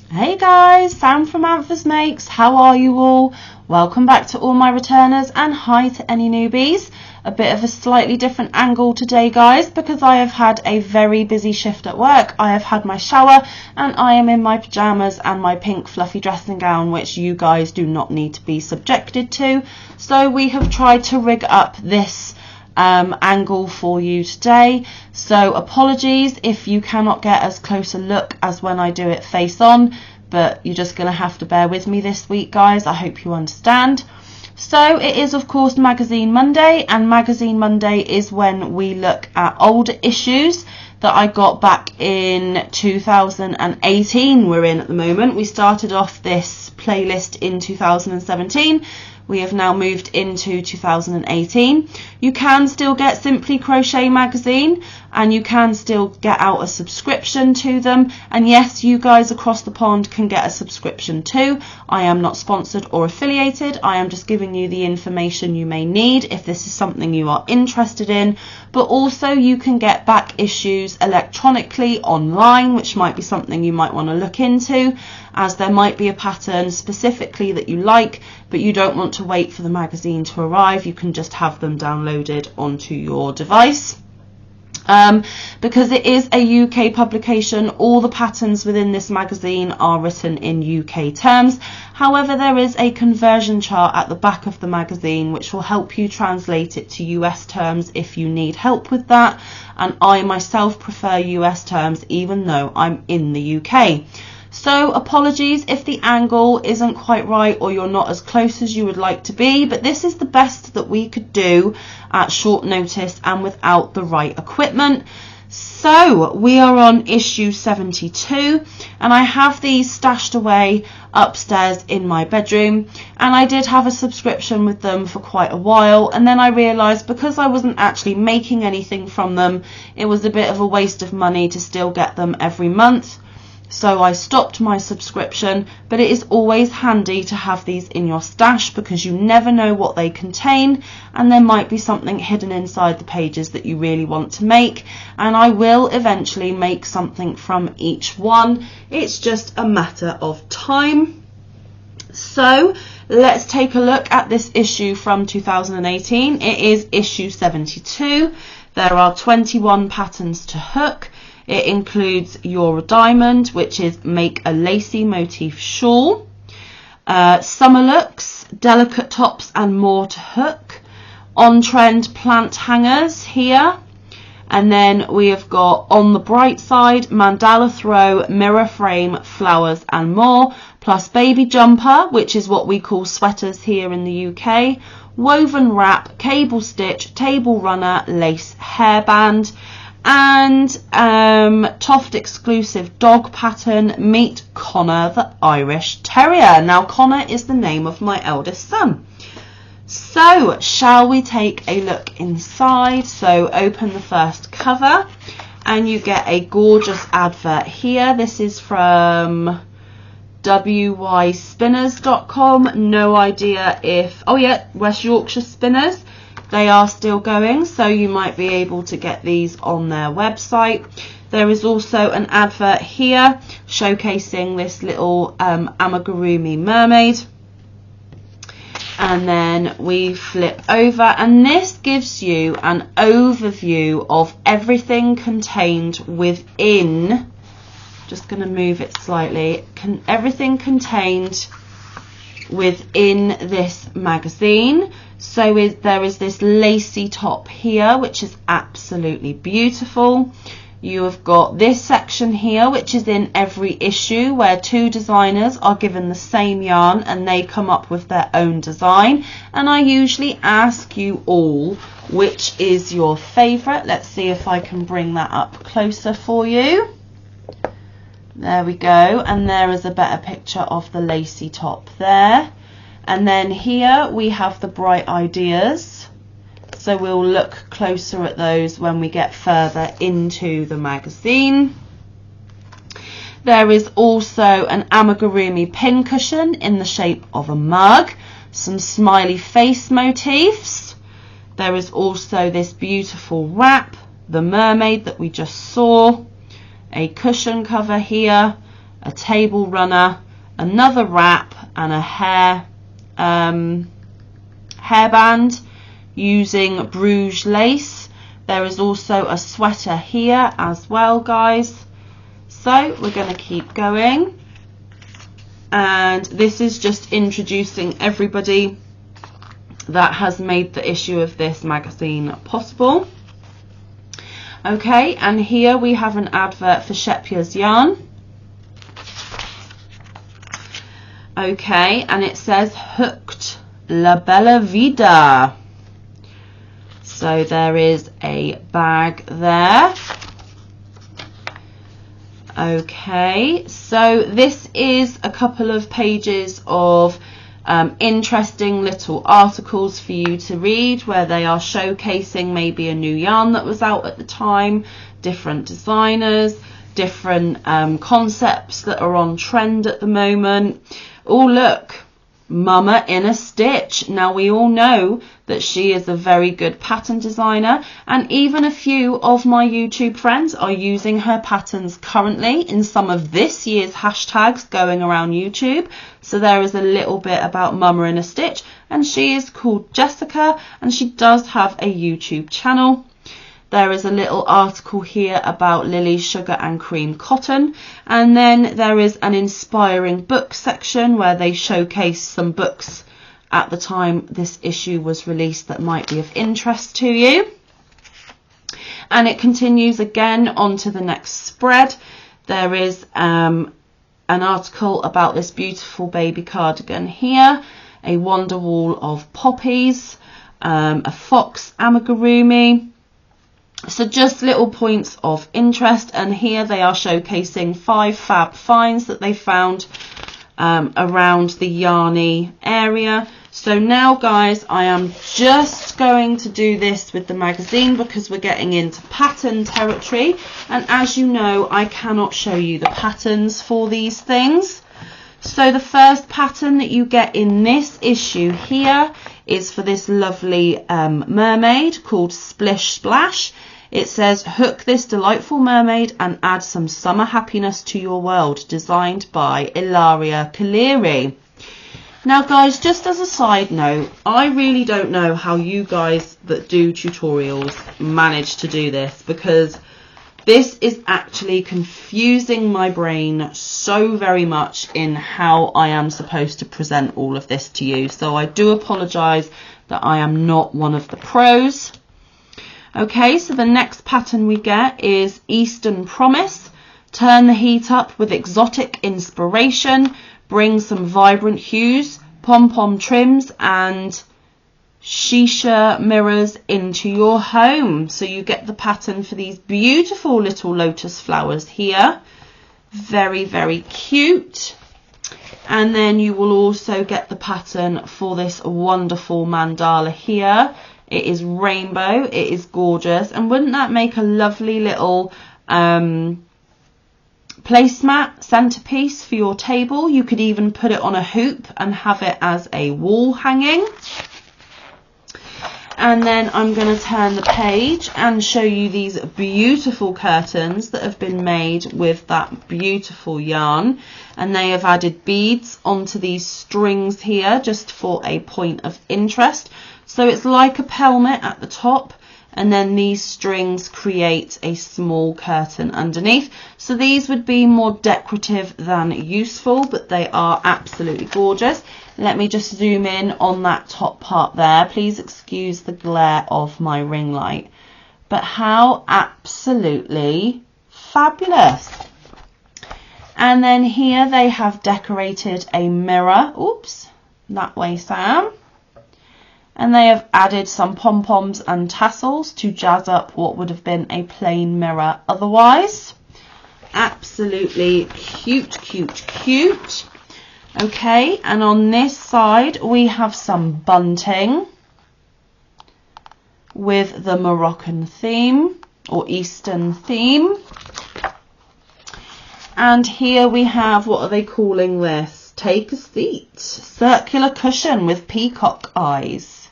Hey guys, Sam from Manfa's Makes. How are you all? Welcome back to all my returners and hi to any newbies. A bit of a slightly different angle today guys because I have had a very busy shift at work. I have had my shower and I am in my pyjamas and my pink fluffy dressing gown, which you guys do not need to be subjected to. So we have tried to rig up this angle for you today, so apologies if you cannot get as close a look as when I do it face on, but you're just going to have to bear with me this week guys. I hope you understand. So it is of course Magazine Monday, and Magazine Monday is when we look at older issues that I got back in 2018 we're in at the moment. We started off this playlist in 2017. We have now moved into 2018. You can still get Simply Crochet magazine and you can still get out a subscription to them. And yes, you guys across the pond can get a subscription too. I am not sponsored or affiliated. I am just giving you the information you may need if this is something you are interested in. But also you can get back issues electronically online, which might be something you might want to look into, as there might be a pattern specifically that you like, but you don't want to wait for the magazine to arrive. You can just have them downloaded onto your device. Because it is a UK publication, all the patterns within this magazine are written in UK terms. However, there is a conversion chart at the back of the magazine which will help you translate it to US terms if you need help with that. And I myself prefer US terms even though I'm in the UK. So apologies if the angle isn't quite right or you're not as close as you would like to be, but this is the best that we could do at short notice and without the right equipment. So we are on issue 72 and I have these stashed away upstairs in my bedroom, and I did have a subscription with them for quite a while, and then I realised because I wasn't actually making anything from them, it was a bit of a waste of money to still get them every month. So I stopped my subscription, but it is always handy to have these in your stash because you never know what they contain, and there might be something hidden inside the pages that you really want to make, and I will eventually make something from each one. It's just a matter of time. So let's take a look at this issue from 2018. It is issue 72. There are 21 patterns to hook. It includes Your Diamond, which is Make a Lacy Motif Shawl, Summer Looks, Delicate Tops and More to Hook, On Trend Plant Hangers here, and then we have got On the Bright Side, Mandala Throw, Mirror Frame, Flowers and More, plus Baby Jumper, which is what we call sweaters here in the UK, Woven Wrap, Cable Stitch, Table Runner, Lace Hairband, and Toft exclusive dog pattern, Meet Connor the Irish Terrier. Now Connor is the name of my eldest son. So shall we take a look inside? So open the first cover and you get a gorgeous advert here. This is from wyspinners.com. No idea if, oh yeah, West Yorkshire Spinners. They are still going, so you might be able to get these on their website. There is also an advert here showcasing this little amigurumi mermaid. And then we flip over, and this gives you an overview of everything contained within, just going to move it slightly, everything contained within this magazine. So there is this lacy top here, which is absolutely beautiful. You have got this section here, which is in every issue, where two designers are given the same yarn and they come up with their own design. And I usually ask you all, which is your favourite? Let's see if I can bring that up closer for you. There we go, and there is a better picture of the lacy top there. And then here we have the bright ideas, so we'll look closer at those when we get further into the magazine. There is also an amigurumi pincushion in the shape of a mug, some smiley face motifs. There is also this beautiful wrap, the mermaid that we just saw, a cushion cover here, a table runner, another wrap, and a hairband using Bruges lace. There is also a sweater here as well, guys. So we're going to keep going, and this is just introducing everybody that has made the issue of this magazine possible. Okay, and here we have an advert for Shepya's yarn. Okay, and it says hooked la bella vida. So there is a bag there. Okay, so this is a couple of pages of interesting little articles for you to read, where they are showcasing maybe a new yarn that was out at the time, different designers, different concepts that are on trend at the moment. Oh look, Mama in a Stitch. Now we all know that she is a very good pattern designer, and even a few of my YouTube friends are using her patterns currently in some of this year's hashtags going around YouTube. So there is a little bit about Mama in a Stitch, and she is called Jessica, and she does have a YouTube channel. There is a little article here about Lily's Sugar and Cream Cotton, and then there is an inspiring book section where they showcase some books at the time this issue was released that might be of interest to you. And it continues again onto the next spread. There is an article about this beautiful baby cardigan here, a Wonderwall of poppies, a fox amigurumi. So just little points of interest, and here they are showcasing 5 fab finds that they found around the Yarny area. So now guys, I am just going to do this with the magazine because we're getting into pattern territory, and as you know, I cannot show you the patterns for these things. So the first pattern that you get in this issue here is for this lovely mermaid called Splish Splash. It says, hook this delightful mermaid and add some summer happiness to your world, designed by Ilaria Kaleri. Now guys, just as a side note, I really don't know how you guys that do tutorials manage to do this, because this is actually confusing my brain so very much in how I am supposed to present all of this to you. So I do apologise that I am not one of the pros. Okay, so the next pattern we get is Eastern Promise. Turn the heat up with exotic inspiration. Bring some vibrant hues, pom-pom trims and shisha mirrors into your home. So you get the pattern for these beautiful little lotus flowers here. Very, very cute. And then you will also get the pattern for this wonderful mandala here. It is rainbow, it is gorgeous, and wouldn't that make a lovely little placemat centerpiece for your table? You could even put it on a hoop and have it as a wall hanging. And then I'm going to turn the page and show you these beautiful curtains that have been made with that beautiful yarn, and they have added beads onto these strings here just for a point of interest. So it's like a pelmet at the top, and then these strings create a small curtain underneath. So these would be more decorative than useful, but they are absolutely gorgeous. Let me just zoom in on that top part there. Please excuse the glare of my ring light. But how absolutely fabulous. And then here they have decorated a mirror. Oops, that way, Sam. And they have added some pom-poms and tassels to jazz up what would have been a plain mirror otherwise. Absolutely cute, cute, cute. Okay, and on this side we have some bunting with the Moroccan theme or Eastern theme. And here we have, what are they calling this? Take a seat. Circular cushion with peacock eyes.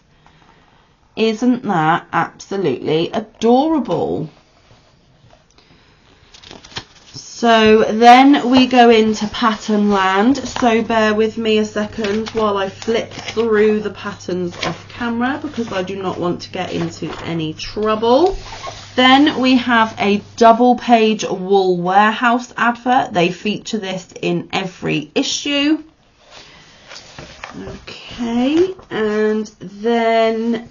Isn't that absolutely adorable? So then we go into pattern land, so bear with me a second while I flip through the patterns off camera because I do not want to get into any trouble. Then we have a double page Wool Warehouse advert. They feature this in every issue. Okay, and then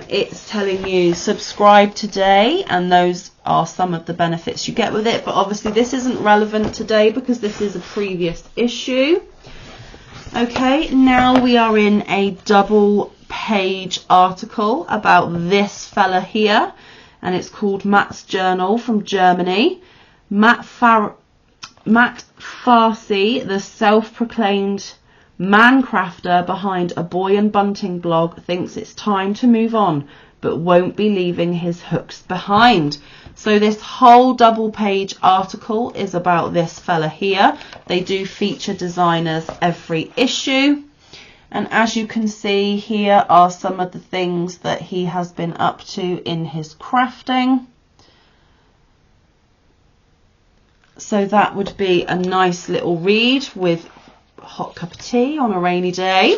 it's telling you subscribe today, and those are some of the benefits you get with it, but obviously this isn't relevant today because this is a previous issue. Okay, now we are in a double page article about this fella here, and it's called Matt's Journal from Germany. Matt Farsi, the self-proclaimed man crafter behind a Boy and Bunting blog, thinks it's time to move on, but won't be leaving his hooks behind. So this whole double page article is about this fella here. They do feature designers every issue. And as you can see, here are some of the things that he has been up to in his crafting. So that would be a nice little read with a hot cup of tea on a rainy day.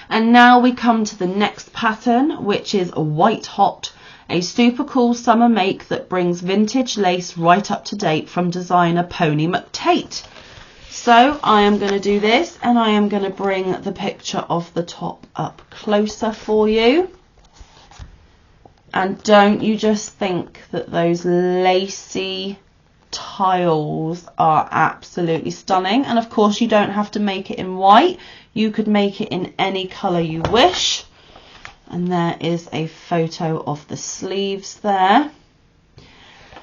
And now we come to the next pattern, which is White Hot, a super cool summer make that brings vintage lace right up to date from designer Pony McTate. So I am going to do this, and I am going to bring the picture of the top up closer for you. And don't you just think that those lacy tiles are absolutely stunning? And of course you don't have to make it in white. You could make it in any colour you wish. And there is a photo of the sleeves there.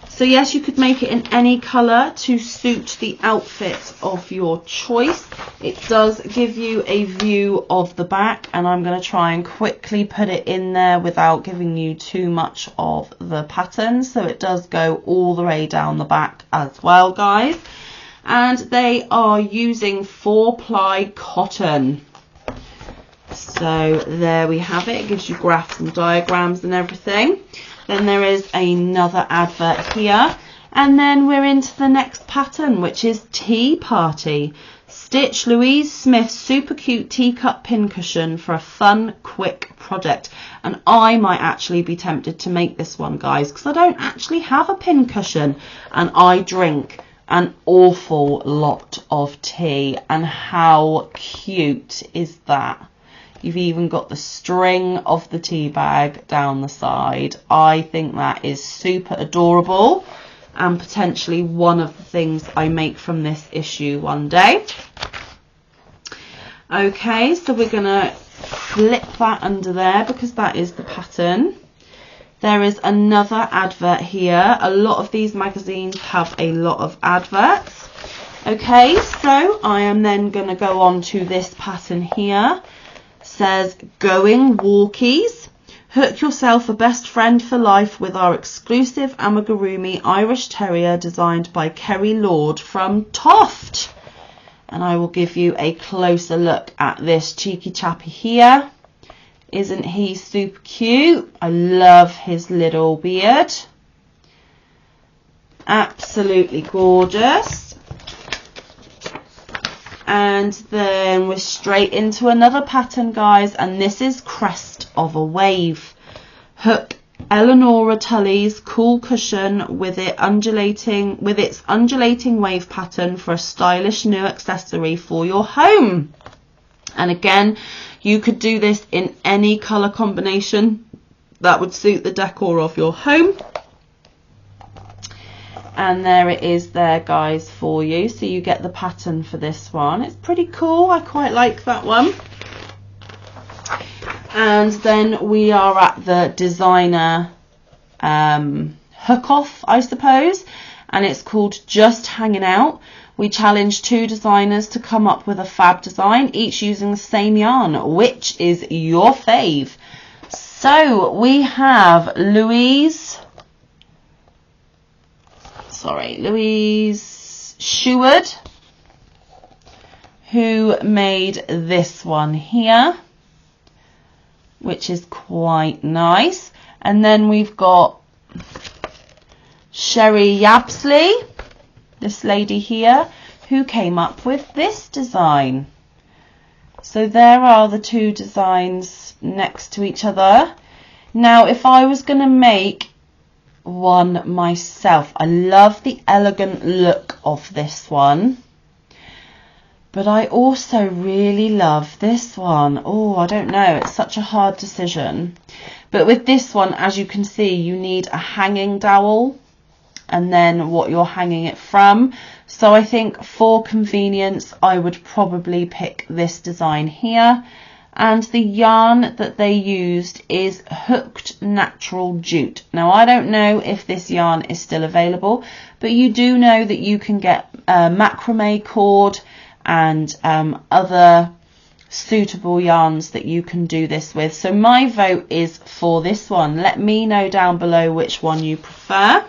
So yes, you could make it in any colour to suit the outfit of your choice. It does give you a view of the back, and I'm going to try and quickly put it in there without giving you too much of the pattern. So it does go all the way down the back as well, guys. And they are using 4-ply cotton. So there we have it. It gives you graphs and diagrams and everything. Then there is another advert here, and then we're into the next pattern, which is Tea Party. Stitch Louise Smith's super cute teacup pincushion for a fun, quick project. And I might actually be tempted to make this one, guys, because I don't actually have a pincushion, and I drink an awful lot of tea. And how cute is that? You've even got the string of the tea bag down the side. I think that is super adorable, and potentially one of the things I make from this issue one day. Okay, so we're going to flip that under there because that is the pattern. There is another advert here. A lot of these magazines have a lot of adverts. Okay, so I am then going to go on to this pattern here. Says Going Walkies. Hook yourself a best friend for life with our exclusive amigurumi Irish Terrier designed by Kerry Lord from Toft. And I will give you a closer look at this cheeky chappy here. Isn't he super cute? I love his little beard. Absolutely gorgeous. And then we're straight into another pattern, guys, and this is Crest of a Wave. Hook Eleonora Tully's cool cushion with its undulating wave pattern for a stylish new accessory for your home. And again, you could do this in any colour combination that would suit the decor of your home. And there it is there, guys, for you. So you get the pattern for this one. It's pretty cool. I quite like that one. And then we are at the designer hook off, I suppose. And it's called Just Hanging Out. We challenged 2 designers to come up with a fab design, each using the same yarn. Which is your fave? So we have Louise Sheward, who made this one here, which is quite nice. And then we've got Sherry Yabsley, this lady here, who came up with this design. So there are the two designs next to each other. Now, if I was going to make one myself, I love the elegant look of this one, but I also really love this one. Oh, I don't know, it's such a hard decision. But with this one, as you can see, you need a hanging dowel and then what you're hanging it from. So I think for convenience, I would probably pick this design here. And the yarn that they used is Hooked Natural Jute. Now, I don't know if this yarn is still available, but you do know that you can get macrame cord and other suitable yarns that you can do this with. So my vote is for this one. Let me know down below which one you prefer.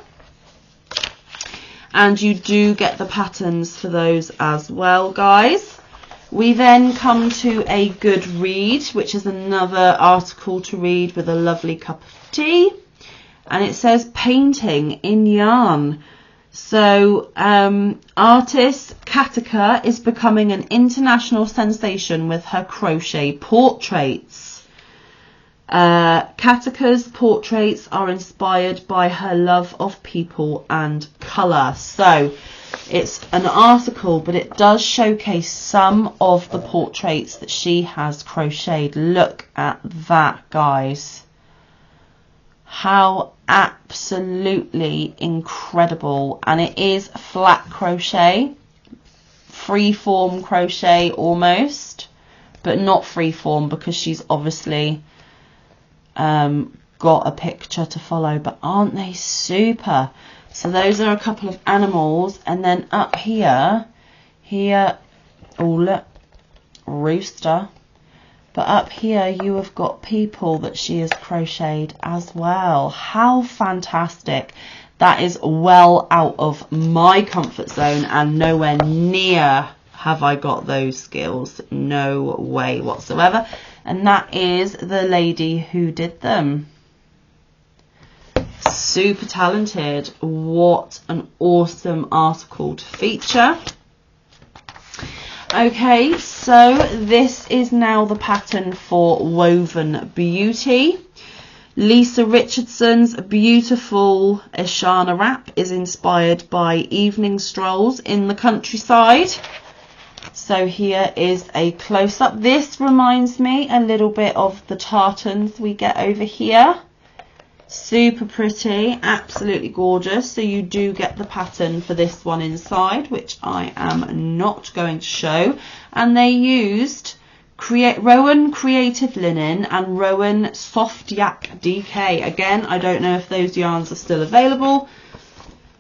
And you do get the patterns for those as well, guys. We then come to a good read, which is another article to read with a lovely cup of tea. And it says painting in yarn. So artist Katika is becoming an international sensation with her crochet portraits. Katika's portraits are inspired by her love of people and colour. So it's an article, but it does showcase some of the portraits that she has crocheted. Look at that, guys. How absolutely incredible. And it is flat crochet, free-form crochet almost, but not free-form because she's obviously got a picture to follow. But aren't they super? So those are a couple of animals, and then up here, oh look, rooster. But up here you have got people that she has crocheted as well. How fantastic. That is well out of my comfort zone and nowhere near have I got those skills. No way whatsoever. And that is the lady who did them. Super talented. What an awesome article to feature. Okay, so this is now the pattern for Woven Beauty. Lisa Richardson's beautiful Ishana wrap is inspired by evening strolls in the countryside. So here is a close-up. This reminds me a little bit of the tartans we get over here. Super pretty, absolutely gorgeous. So you do get the pattern for this one inside, which I am not going to show. And they used Rowan Creative Linen and Rowan Soft Yak DK. Again, I don't know if those yarns are still available,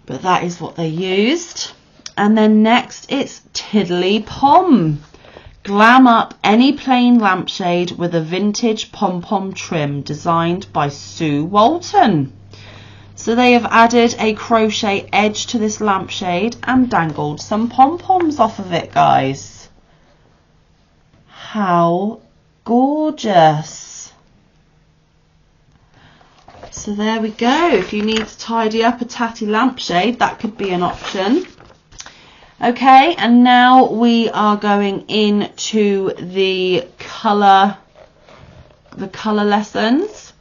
but that is what they used. And then next it's Tiddly Pom. Glam up any plain lampshade with a vintage pom-pom trim designed by Sue Walton. So they have added a crochet edge to this lampshade and dangled some pom-poms off of it, guys. How gorgeous. So there we go. If you need to tidy up a tatty lampshade, that could be an option. Okay, and now we are going into the colour lessons.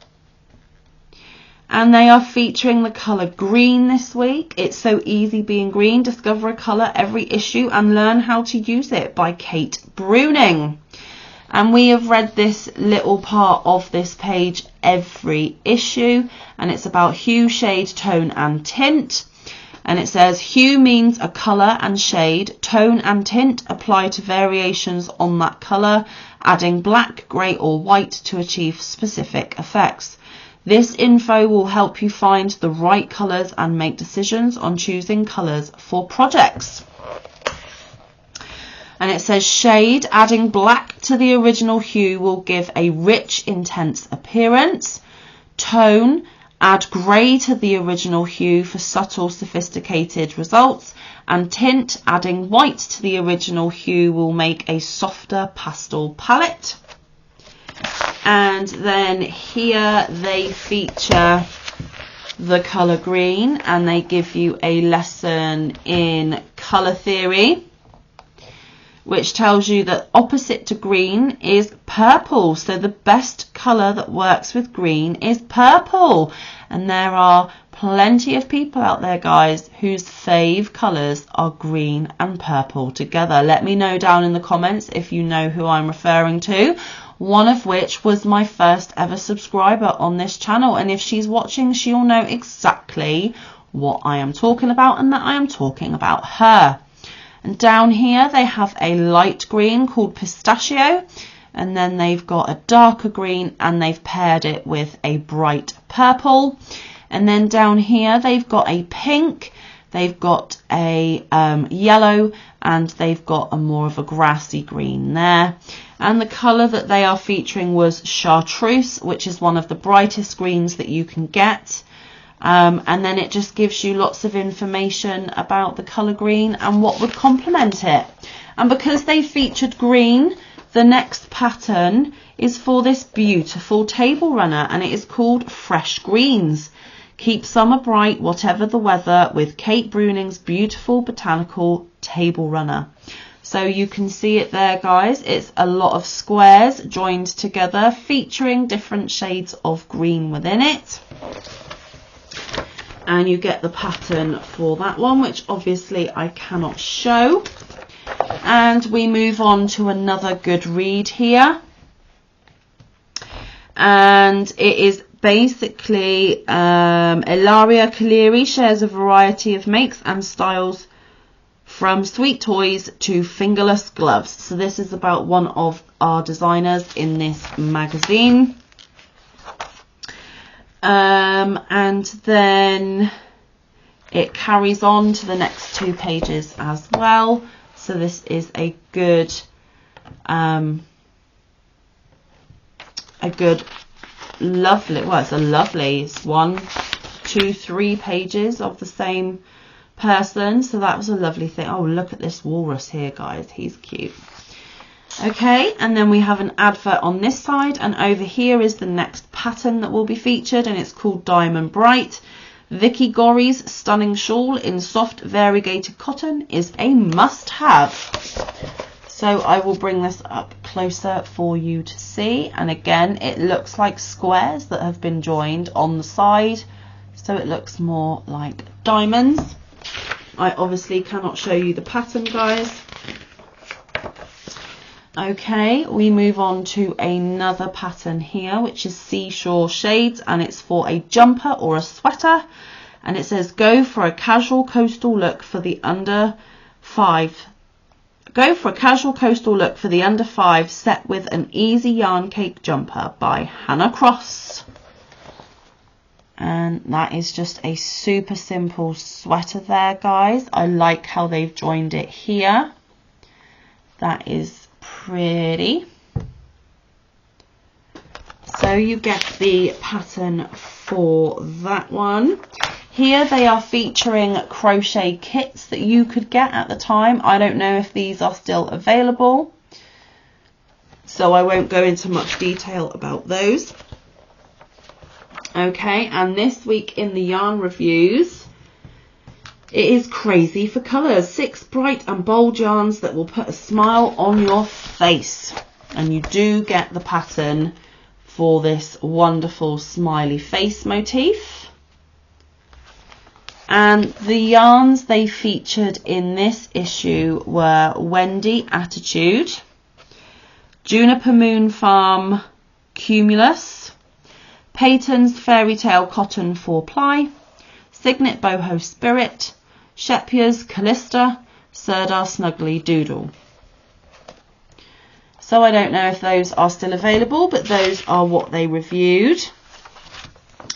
And they are featuring the colour green this week. It's so easy being green. Discover a colour every issue and learn how to use it by Kate Bruning. And we have read this little part of this page every issue. And it's about hue, shade, tone and tint. And it says hue means a colour and shade. Tone and tint apply to variations on that colour, adding black, grey or white to achieve specific effects. This info will help you find the right colours and make decisions on choosing colours for projects. And it says shade, adding black to the original hue will give a rich, intense appearance. Tone, add grey to the original hue for subtle, sophisticated results. And tint, adding white to the original hue will make a softer pastel palette. And then here they feature the colour green, and they give you a lesson in colour theory, which tells you that opposite to green is purple. So the best colour that works with green is purple. And there are plenty of people out there, guys, whose fave colours are green and purple together. Let me know down in the comments if you know who I'm referring to. One of which was my first ever subscriber on this channel. And if she's watching, she'll know exactly what I am talking about and that I am talking about her. And down here they have a light green called pistachio, and then they've got a darker green and they've paired it with a bright purple. And then down here they've got a pink, they've got a yellow, and they've got a more of a grassy green there. And the colour that they are featuring was chartreuse, which is one of the brightest greens that you can get. And then it just gives you lots of information about the colour green and what would complement it. And because they featured green, the next pattern is for this beautiful table runner, and it is called Fresh Greens. Keep summer bright, whatever the weather, with Kate Bruning's beautiful botanical table runner. So you can see it there, guys. It's a lot of squares joined together, featuring different shades of green within it. And you get the pattern for that one, which obviously I cannot show. And we move on to another good read here. And it is basically Ilaria Kaleri shares a variety of makes and styles from sweet toys to fingerless gloves. So this is about one of our designers in this magazine. And then it carries on to the next 2 pages as well. So this is a good lovely, well, it's a lovely, it's 1, 2, 3 pages of the same person. So that was a lovely thing. Oh, look at this walrus here, guys, he's cute. Okay, and then we have an advert on this side, and over here is the next pattern that will be featured, and it's called Diamond Bright. Vicky Gorry's stunning shawl in soft variegated cotton is a must-have. So I will bring this up closer for you to see, and again it looks like squares that have been joined on the side, so it looks more like diamonds. I obviously cannot show you the pattern, guys. Okay, we move on to another pattern here, which is Seashore Shades, and it's for a jumper or a sweater, and it says go for a casual coastal look for the under 5. Go for a casual coastal look for the under 5 set with an easy yarn cake jumper by Hannah Cross. And that is just a super simple sweater there, guys. I like how they've joined it here. That is pretty. So you get the pattern for that one. Here they are featuring crochet kits that you could get at the time. I don't know if these are still available, so I won't go into much detail about those. Okay, and this week in the yarn reviews, it is Crazy for Colours. 6 bright and bold yarns that will put a smile on your face. And you do get the pattern for this wonderful smiley face motif. And the yarns they featured in this issue were Wendy Attitude, Juniper Moon Farm Cumulus, Peyton's Fairy Tale Cotton 4-ply, Signet Boho Spirit, Shepya's Callista, Serdar Snuggly Doodle. So I don't know if those are still available, but those are what they reviewed.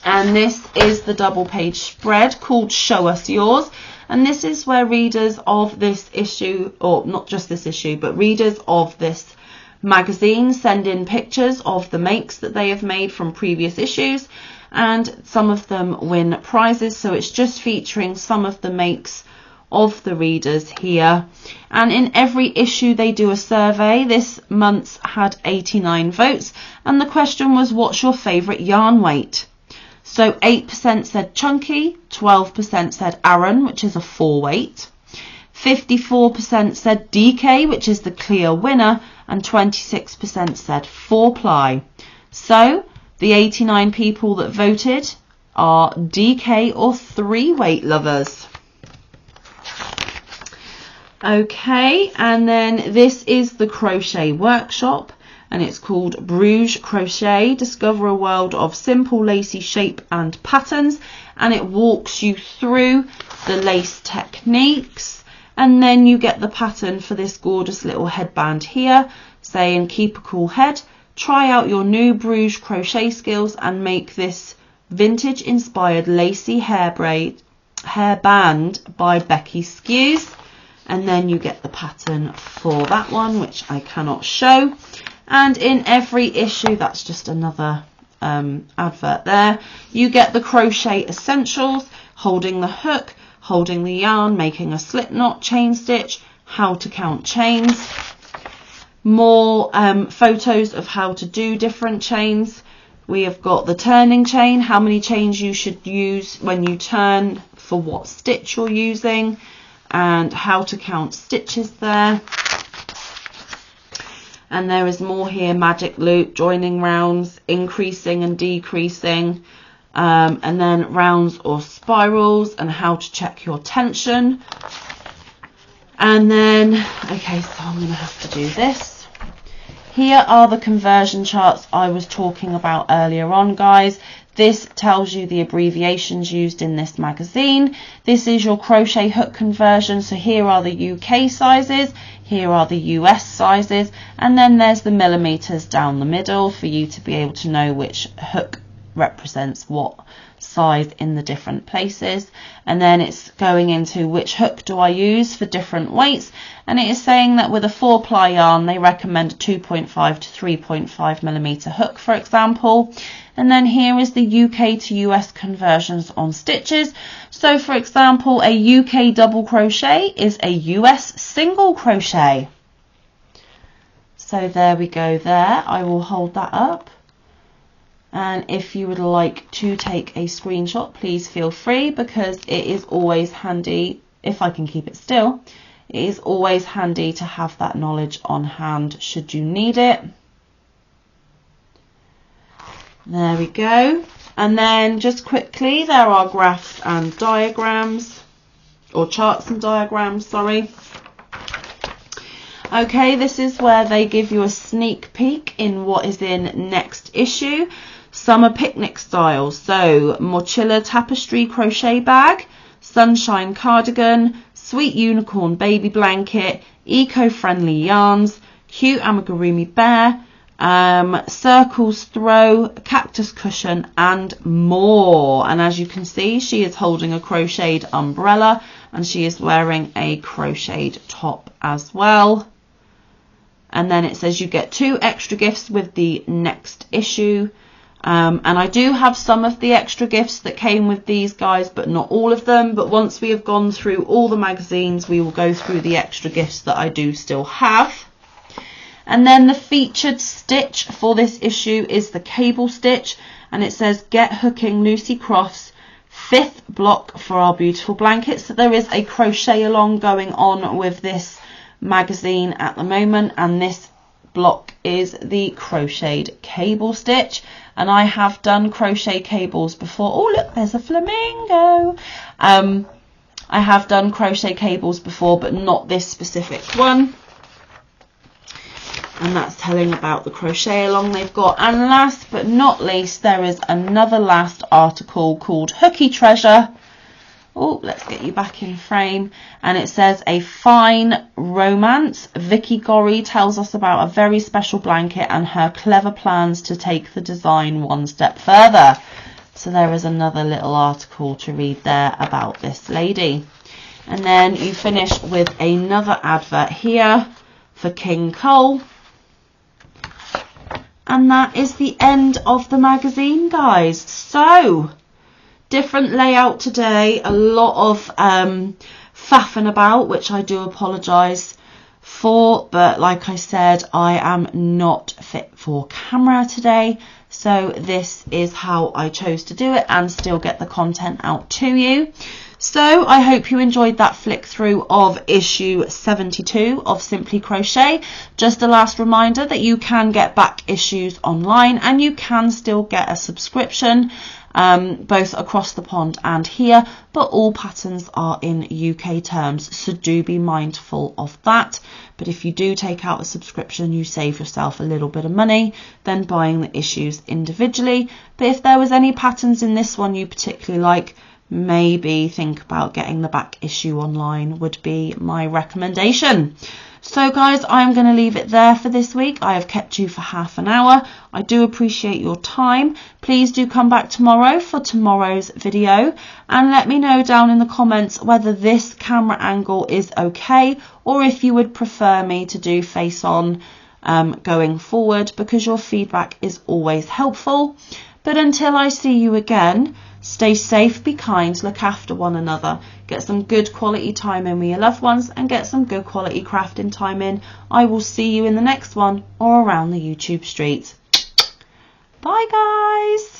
And this is the double page spread called Show Us Yours. And this is where readers of this issue, or not just this issue, but readers of this magazine send in pictures of the makes that they have made from previous issues. And some of them win prizes, so it's just featuring some of the makes of the readers here. And in every issue they do a survey. This month's had 89 votes, and the question was, what's your favourite yarn weight? So 8% said chunky, 12% said Aran, which is a 4 weight, 54% said DK, which is the clear winner, and 26% said 4 ply. So the 89 people that voted are DK or 3 weight lovers. Okay, and then this is the crochet workshop, and it's called Bruges Crochet. Discover a world of simple lacy shape and patterns, and it walks you through the lace techniques, and then you get the pattern for this gorgeous little headband here saying keep a cool head, try out your new Bruges crochet skills and make this vintage inspired lacy hairband by Becky Skews. And then you get the pattern for that one, which I cannot show. And in every issue, that's just another advert there, you get the crochet essentials, holding the hook, holding the yarn, making a slip knot, chain stitch, how to count chains, more photos of how to do different chains. We have got the turning chain, how many chains you should use when you turn for what stitch you're using, and how to count stitches there. And there is more here, magic loop, joining rounds, increasing and decreasing, and then rounds or spirals, and how to check your tension. And then, okay, so I'm going to have to do this. Here are the conversion charts I was talking about earlier on, guys. This tells you the abbreviations used in this magazine. This is your crochet hook conversion. So here are the UK sizes, here are the US sizes, and then there's the millimeters down the middle for you to be able to know which hook represents what size in the different places. And then it's going into which hook do I use for different weights, and it is saying that with a 4 ply yarn they recommend a 2.5 to 3.5 millimeter hook, for example. And then here is the UK to US conversions on stitches. So for example, a UK double crochet is a US single crochet. So there we go there. I will hold that up. And if you would like to take a screenshot, please feel free, because it is always handy, if I can keep it still, it is always handy to have that knowledge on hand should you need it. There we go. And then just quickly, there are graphs and diagrams, or charts and diagrams, sorry. Okay, this is where they give you a sneak peek in what is in next issue. Summer picnic style, so mochila tapestry crochet bag, sunshine cardigan, sweet unicorn baby blanket, eco-friendly yarns, cute amigurumi bear, circles throw, cactus cushion, and more. And as you can see, she is holding a crocheted umbrella, and she is wearing a crocheted top as well. And then it says you get 2 extra gifts with the next issue. And I do have some of the extra gifts that came with these, guys, but not all of them. But once we have gone through all the magazines, we will go through the extra gifts that I do still have. And then the featured stitch for this issue is the cable stitch, and it says get hooking Lucy Crofts 5th block for our beautiful blankets. So there is a crochet along going on with this magazine at the moment, and this block is the crocheted cable stitch. And I have done crochet cables before. Oh look, there's a flamingo. I have done crochet cables before, but not this specific one. And that's telling about the crochet along they've got. And last but not least, there is another last article called Hooky Treasure. Oh, let's get you back in frame. And it says a fine romance. Vicky Gorry tells us about a very special blanket and her clever plans to take the design one step further. So there is another little article to read there about this lady. And then you finish with another advert here for King Cole. And that is the end of the magazine, guys. So different layout today, a lot of faffing about, which I do apologise for, but like I said, I am not fit for camera today, So this is how I chose to do it and still get the content out to you. So I hope you enjoyed that flick through of issue 72 of Simply Crochet. Just a last reminder that you can get back issues online and you can still get a subscription both across the pond and here, but all patterns are in UK terms, so do be mindful of that. But if you do take out a subscription, you save yourself a little bit of money than buying the issues individually. But if there was any patterns in this one you particularly like, maybe think about getting the back issue online would be my recommendation. So guys, I'm going to leave it there for this week. I have kept you for half an hour. I do appreciate your time. Please do come back tomorrow for tomorrow's video and let me know down in the comments whether this camera angle is okay or if you would prefer me to do face on going forward, because your feedback is always helpful. But until I see you again, stay safe, be kind, look after one another, get some good quality time in with your loved ones and get some good quality crafting time in. I will see you in the next one or around the YouTube streets. Bye guys.